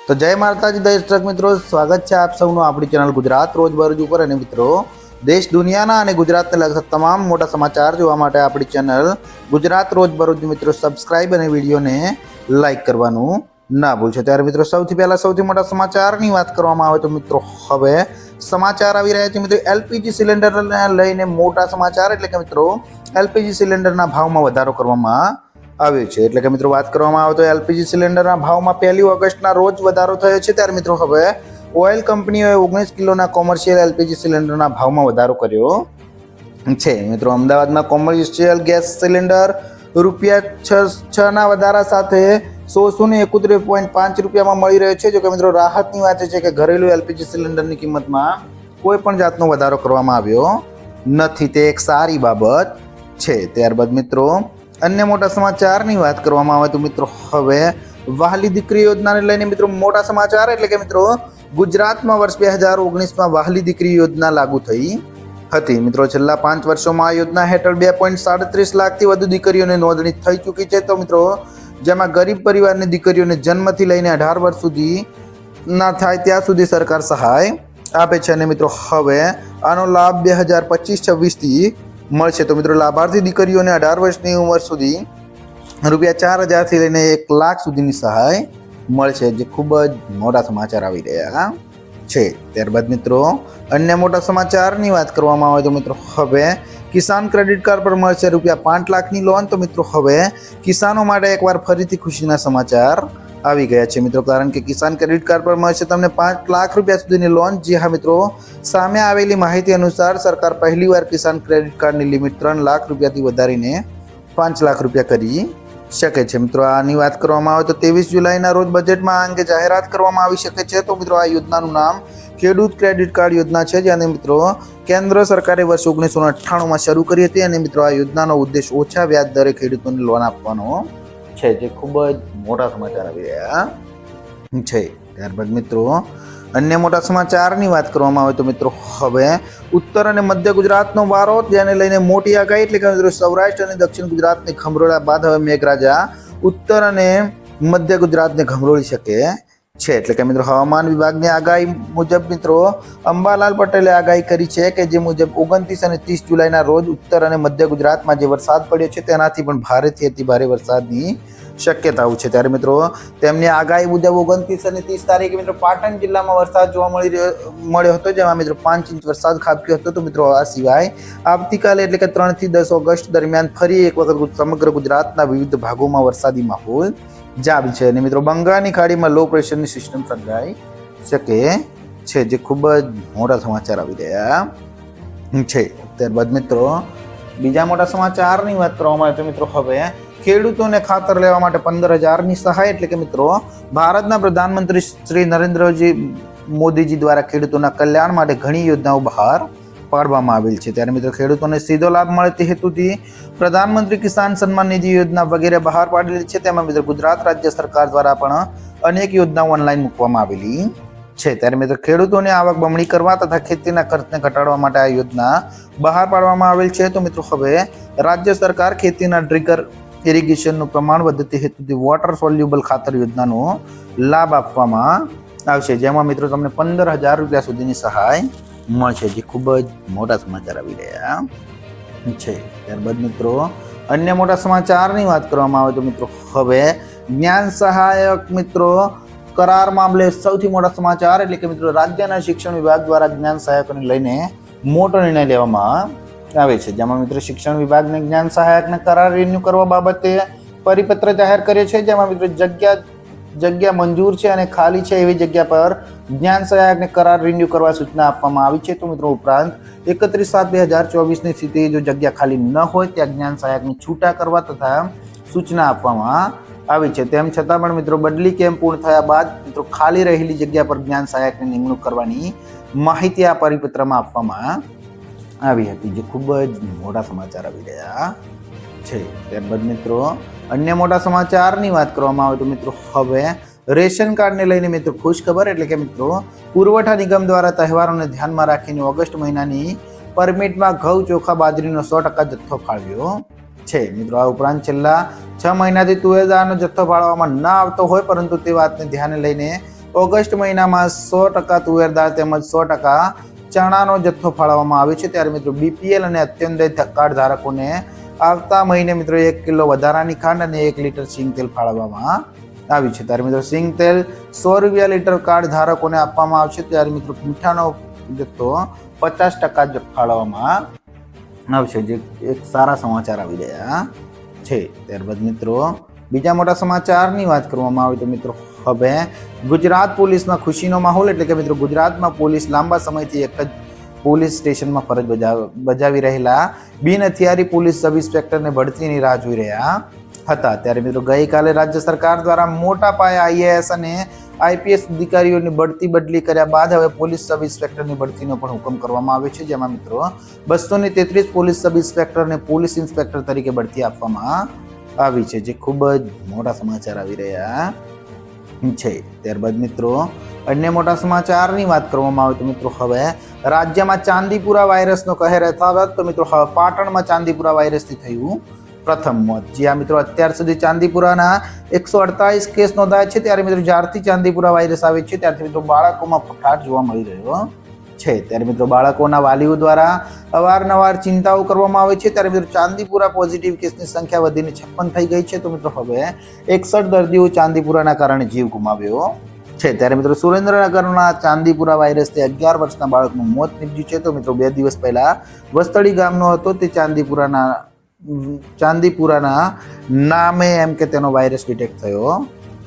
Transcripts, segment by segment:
તો જય માતાજી દર્શક મિત્રો, સ્વાગત છે આપ સૌનું આપણી ચેનલ ગુજરાત રોજબરોજ ઉપર। અને મિત્રો, દેશ દુનિયાના અને ગુજરાતને લગતા તમામ મોટા સમાચાર જોવા માટે આપણી ચેનલ ગુજરાત રોજબરોજ મિત્રો સબસ્ક્રાઇબ અને વિડીયોને લાઈક કરવાનું ના ભૂલશો। ત્યારે મિત્રો, સૌથી પહેલા સૌથી મોટા સમાચારની વાત કરવામાં આવે તો મિત્રો હવે સમાચાર આવી રહ્યા છે। મિત્રો, એલપીજી સિલિન્ડરને લઈને મોટા સમાચાર, એટલે કે મિત્રો એલપીજી સિલિન્ડરના ભાવમાં વધારો કરવામાં આવ્યો છે। એટલે કે મિત્રો વાત કરવામાં આવે તો એલપીજી સિલિન્ડરના ભાવમાં 1 ઓગસ્ટના રોજ વધારો થયો છે। ત્યારે મિત્રો હવે ઓઇલ કંપનીઓએ 19 કિલોના કોમર્શિયલ એલપીજી સિલિન્ડરના ભાવમાં વધારો કર્યો છે। મિત્રો, અમદાવાદમાં કોમર્શિયલ ગેસ સિલિન્ડર ₹6 વધારા સાથે 171.5 રૂપિયામાં મળી રહ્યો છે। જો કે મિત્રો રાહતની વાત છે કે ઘરેલું એલપીજી સિલિન્ડરની કિંમતમાં કોઈ પણ જાતનો વધારો કરવામાં આવ્યો નથી, તે એક સારી બાબત છે। ત્યારબાદ મિત્રો અન્ય મોટા સમાચારની વાત કરવામાં આવે તો મિત્રો હવે વહાલી દીકરી યોજનાને લઈને મિત્રો મોટા સમાચાર, એટલે કે મિત્રો ગુજરાતમાં વર્ષ 2019માં વહાલી દીકરી યોજના લાગુ થઈ હતી। મિત્રો, છેલ્લા 5 વર્ષોમાં આ યોજના હેઠળ 2.37 લાખથી વધુ દીકરીઓને નોંધણી થઈ ચૂકી છે। તો મિત્રો, જેમાં ગરીબ પરિવારની દીકરીઓને જન્મથી લઈને 18 વર્ષ સુધી ના થાય ત્યાં સુધી સરકાર સહાય આપે છે। અને મિત્રો હવે આનો લાભ 2025-26થી મળશે। તો મિત્રો, લાભાર્થી દીકરીઓને 18 વર્ષની ઉંમર સુધી ₹4,000થી લઈને 1 લાખ સુધીની સહાય મળશે, જે ખૂબ જ મોટા સમાચાર આવી રહ્યા છે। ત્યારબાદ મિત્રો અન્ય મોટા સમાચારની વાત કરવામાં આવે તો મિત્રો હવે કિસાન ક્રેડિટ કાર્ડ પર મળશે ₹5 લાખની લોન। તો મિત્રો હવે કિસાનો માટે એકવાર ફરીથી ખુશીના સમાચાર આવી ગયા છે મિત્રો, કારણ કે કિસાન ક્રેડિટ કાર્ડ પર મળશે તમને ₹5 લાખ સુધીની લોન। જી હા મિત્રો, સામે આવેલી માહિતી અનુસાર સરકાર પહેલીવાર કિસાન ક્રેડિટ કાર્ડની લિમિટ ₹3 લાખથી વધારીને ₹5 લાખ કરી શકે છે। મિત્રો, આની વાત કરવામાં આવે તો 23 જુલાઈના રોજ બજેટમાં આ અંગે જાહેરાત કરવામાં આવી શકે છે। તો મિત્રો, આ યોજનાનું નામ ખેડૂત ક્રેડિટ કાર્ડ યોજના છે, જેને મિત્રો કેન્દ્ર સરકારે વર્ષ 1998માં શરૂ કરી હતી। અને મિત્રો આ યોજનાનો ઉદ્દેશ ઓછા વ્યાજ દરે ખેડૂતોને લોન આપવાનો છે, જે ખૂબ જ મોટા સમાચાર આવી રહ્યા છે। ત્યારબાદ મિત્રો અન્ય મોટા સમાચારની વાત કરવામાં આવે તો મિત્રો હવે ઉત્તર અને મધ્ય ગુજરાતનો વારો, જેને લઈને મોટી આગાહી, એટલે કે મિત્રો સૌરાષ્ટ્ર અને દક્ષિણ ગુજરાતને ખમરોળ્યા બાદ હવે મેઘરાજા ઉત્તર અને મધ્ય ગુજરાતને ખમરોળી શકે છે। એટલે કે મિત્રો હવામાન વિભાગની આગાહી મુજબ મિત્રો અંબાલાલ પટેલે આગાહી કરી છે કે જે મુજબ 29 અને 30 જુલાઈના રોજ ઉત્તર અને મધ્ય ગુજરાતમાં જે વરસાદ પડ્યો છે તેનાથી પણ ભારેથી અતિ ભારે વરસાદની શક્યતાઓ છે। ત્યારે મિત્રો તેમની આગાહી મુજબ 29 અને 30 તારીખે મિત્રો પાટણ જિલ્લામાં વરસાદ જોવા મળ્યો હતો, જેમાં મિત્રો 5 ઇંચ વરસાદ ખાબક્યો હતો। તો મિત્રો આ સિવાય આવતીકાલે એટલે કે 3 થી 10 ઓગસ્ટ દરમિયાન ફરી એક વખત સમગ્ર ગુજરાતના વિવિધ ભાગોમાં વરસાદી માહોલ જામ્યો છે। અને મિત્રો બંગાળની ખાડીમાં લો પ્રેશરની સિસ્ટમ સર્જાઈ શકે છે, જે ખૂબ જ મોટા સમાચાર આવી રહ્યા છે। ત્યારબાદ મિત્રો બીજા મોટા સમાચારની વાત કરવામાં આવે તો મિત્રો હવે ખેડૂતોને ખાતર લેવા માટે 15,000ની સહાય, એટલે કે મિત્રો ભારતના પ્રધાનમંત્રી શ્રી નરેન્દ્રજી મોદીજી દ્વારા ખેડૂતોના કલ્યાણ માટે ઘણી યોજનાઓ બહાર પાડવામાં આવેલ છે। ત્યારે મિત્રો ખેડૂતોને સીધો લાભ મળે તે હેતુથી પ્રધાનમંત્રી કિસાન સન્માન નિધિ યોજના વગેરે બહાર પાડેલી છે। તેમાં મિત્રો ગુજરાત રાજ્ય સરકાર દ્વારા પણ અનેક યોજનાઓ ઓનલાઈન મૂકવામાં આવેલી છે। ત્યારે મિત્રો ખેડૂતોની આવક બમણી કરવા તથા ખેતીના ખર્ચને ઘટાડવા માટે આ યોજના બહાર પાડવામાં આવેલ છે। તો મિત્રો હવે રાજ્ય સરકાર ખેતીના ડ્રીગર ઇરિગેશનનું પ્રમાણ વધે હેતુથી વોટર સોલ્યુબલ ખાતર યોજનાનો લાભ આપવામાં આવશે, જેમાં મિત્રો તમને ₹15,000 સુધીની સહાય મળશે, જે ખૂબ જ મોટા સમાચાર આવી રહ્યા છે। ત્યારબાદ મિત્રો અન્ય મોટા સમાચારની વાત કરવામાં આવે તો મિત્રો હવે જ્ઞાન સહાયક મિત્રો કરાર મામલે સૌથી મોટા સમાચાર, એટલે કે મિત્રો રાજ્યના શિક્ષણ વિભાગ દ્વારા જ્ઞાન સહાયકોને લઈને મોટો નિર્ણય લેવામાં આવે છે, જેમાં મિત્રો શિક્ષણ વિભાગને જ્ઞાન સહાયકને કરાર રિન્યુ કરવા બાબતે પરિપત્ર જાહેર કર્યો છે, જેમાં મિત્રો જગ્યા મંજૂર છે અને ખાલી છે એવી જગ્યા પર જ્ઞાન સહાયકને કરાર રિન્યુ કરવા સૂચના આપવામાં આવી છે। તો મિત્રો ઉપરાંત 31/7/2024ની સ્થિતિ જો જગ્યા ખાલી ન હોય ત્યાં જ્ઞાન સહાયકને છૂટા કરવા તથા સૂચના આપવામાં આવી છે। તેમ છતાં પણ મિત્રો બદલી કેમ્પ પૂર્ણ થયા બાદ મિત્રો ખાલી રહેલી જગ્યા પર જ્ઞાન સહાયકની નિમણૂક કરવાની માહિતી આ પરિપત્રમાં આપવામાં આવી હતી, જે ખૂબ જ મોટા સમાચાર આવી રહ્યા છે। ત્યારબાદ મિત્રો અન્ય મોટા સમાચારની વાત કરવામાં આવે તો મિત્રો હવે રેશન કાર્ડને લઈને મિત્રો ખુશ ખબર, એટલે કે મિત્રો પુરવઠા નિગમ દ્વારા તહેવારોને ધ્યાનમાં રાખીને ઓગસ્ટ મહિનાની પરમિટમાં ઘઉં, ચોખા, બાજરીનો 100% જથ્થો ફાળવ્યો છે। મિત્રો આ ઉપરાંત છેલ્લા 6 મહિનાથી તુવેરદાળનો જથ્થો ફાળવવામાં ન આવતો હોય, પરંતુ તે વાતને ધ્યાને લઈને ઓગસ્ટ મહિનામાં 100% તુવેર દાળ તેમજ 100% ચણાનો જથ્થો ફાળવવામાં આવ્યો છે। ત્યારે મિત્રો બીપીએલ અને અત્યંત કાર્ડ ધારકોને આવતા મહિને મિત્રો 1 કિલો વધારાની ખાંડ અને 1 લીટર સિંગ તેલ ફાળવવામાં આવ્યું છે। ત્યારે મિત્રો સિંગ તેલ 100 રૂપિયા લીટર કાર્ડ ધારકોને આપવામાં આવશે। ત્યારે મિત્રો મીઠાનો જથ્થો 50% જ ફાળવવામાં આવશે, જે એક સારા સમાચાર આવી રહ્યા છે। ત્યારબાદ મિત્રો બીજા મોટા સમાચારની વાત કરવામાં આવે તો મિત્રો હવે ગુજરાત પોલીસમાં ખુશીનો માહોલ, એટલે કે મિત્રો ગુજરાતમાં પોલીસ લાંબા સમયથી એક જ પોલીસ સ્ટેશનમાં ફરજ બજાવી રહેલા બિન હથિયારી પોલીસ સબ ઇન્સ્પેક્ટરને બઢતીની રાહ જોઈ રહ્યા હતા। ત્યારે મિત્રો ગઈકાલે રાજ્ય સરકાર દ્વારા મોટા પાયે આઈએએસ અને આઈપીએસ અધિકારીઓની બઢતી બદલી કર્યા બાદ હવે પોલીસ સબ ઇન્સ્પેક્ટરની બઢતીનો પણ હુકમ કરવામાં આવ્યો છે, જેમાં મિત્રો 233 પોલીસ સબ ઇન્સ્પેક્ટરને પોલીસ ઇન્સ્પેક્ટર તરીકે બઢતી આપવામાં આવી છે, જે ખૂબ જ મોટા સમાચાર આવી રહ્યા છે। ત્યારબાદ મિત્રો અન્ય મોટા સમાચારની વાત કરવામાં આવે તો મિત્રો હવે રાજ્યમાં ચાંદીપુરા વાયરસનો કહેર યથાવત। તો મિત્રો હવે પાટણમાં ચાંદીપુરા વાયરસથી થયું પ્રથમ મોત। જ્યાં મિત્રો અત્યાર સુધી ચાંદીપુરાના 148 કેસ નોંધાયા છે। ત્યારે મિત્રો જ્યારથી ચાંદીપુરા વાયરસ આવે છે ત્યારથી મિત્રો બાળકોમાં ફફડાટ જોવા મળી રહ્યો છે। ત્યારે મિત્રો બાળકોના વાલીઓ દ્વારા અવારનવાર ચિંતાઓ કરવામાં આવે છે। ત્યારે મિત્રો ચાંદીપુરા પોઝિટિવ કેસની સંખ્યા વધીને 56 થઈ ગઈ છે। તો મિત્રો હવે 61 દર્દીઓ ચાંદીપુરાના કારણે જીવ ગુમાવ્યો છે। ત્યારે મિત્રો સુરેન્દ્રનગરના ચાંદીપુરા વાયરસથી 11 વર્ષના બાળકનું મોત નીપજ્યું છે। તો મિત્રો 2 દિવસ પહેલા વસ્તળી ગામનો હતો તે ચાંદીપુરાના નામે એમ કે તેનો વાયરસ ડિટેક્ટ થયો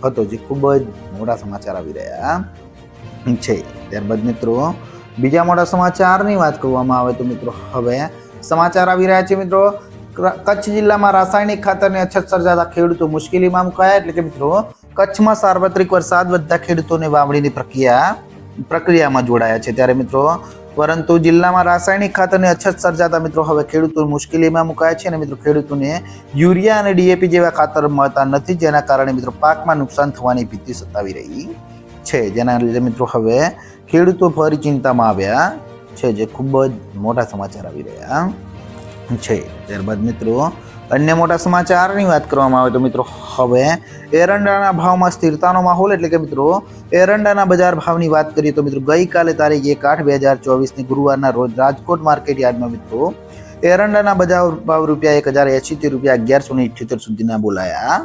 હતો, જે ખૂબ જ મોટા સમાચાર આવી રહ્યા છે। ત્યારબાદ મિત્રો બીજા મોટા સમાચારની વાત કરવામાં આવે તો મિત્રો હવે સમાચાર આવી રહ્યા છે મિત્રો કચ્છ જિલ્લામાં રાસાયણિક ખાતરની અછત સર્જાતા ખેડૂતો મુશ્કેલીમાં મુકાયા। એટલે કે મિત્રો કચ્છમાં સાર્વત્રિક વરસાદ વધતા ખેડૂતોને વાવણીની પ્રક્રિયામાં જોડાયા છે। ત્યારે મિત્રો પરંતુ જિલ્લામાં રાસાયણિક ખાતરની અછત સર્જાતા મિત્રો હવે ખેડૂતો મુશ્કેલીમાં મુકાયા છે અને મિત્રો ખેડૂતોને યુરિયા અને ડીએપી જેવા ખાતર મળતા નથી, જેના કારણે મિત્રો પાકમાં નુકસાન થવાની ભીતિ સતાવી રહી છે, જેના લીધે મિત્રો હવે ખેડૂતો ફરી ચિંતામાં આવ્યા છે, જે ખૂબ જ મોટા સમાચાર આવી રહ્યા છે। ત્યારબાદ મિત્રો અન્ય મોટા સમાચારની વાત કરવામાં આવે તો મિત્રો હવે એરંડાના ભાવમાં સ્થિરતાનો માહોલ, એટલે કે મિત્રો એરંડાના બજાર ભાવની વાત કરીએ તો મિત્રો ગઈકાલે તારીખ 1/8/2024 ગુરુવારના રોજ રાજકોટ માર્કેટ યાર્ડમાં મિત્રો એરંડાના બજાર ભાવ ₹1080 થી ₹1178 સુધીના બોલાયા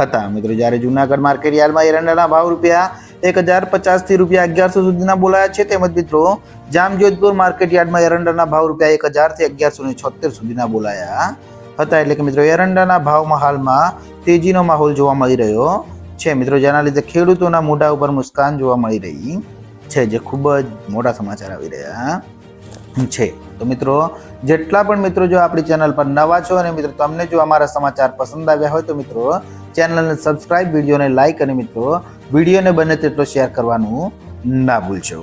હતા। મિત્રો જ્યારે જૂનાગઢ માર્કેટ યાર્ડમાં એરંડાના ભાવ ₹1050 થી ₹1100 સુધીના બોલાયા છે। તેમજ મિત્રો જામજોધપુર માર્કેટ યાર્ડમાં એરંડાના ભાવ ₹1000 થી ₹1176 સુધીના બોલાયા હતા। એટલે કે મિત્રો એરંડાના ભાવમાં હાલમાં તેજીનો માહોલ જોવા મળી રહ્યો છે મિત્રો, જેના લીધે ખેડૂતોના મોઢા ઉપર મુસ્કાન જોવા મળી રહી છે, જે ખૂબ જ મોટા સમાચાર આવી રહ્યા છે। તો મિત્રો જેટલા પણ મિત્રો જો આપણી ચેનલ પર નવા છો અને મિત્રો તમને જો અમારા સમાચાર પસંદ આવ્યા હોય તો મિત્રો ચેનલને સબસ્ક્રાઇબ, વિડીયોને લાઇક અને મિત્રો વિડીયોને બને તેટલો શેર કરવાનું ના ભૂલશો।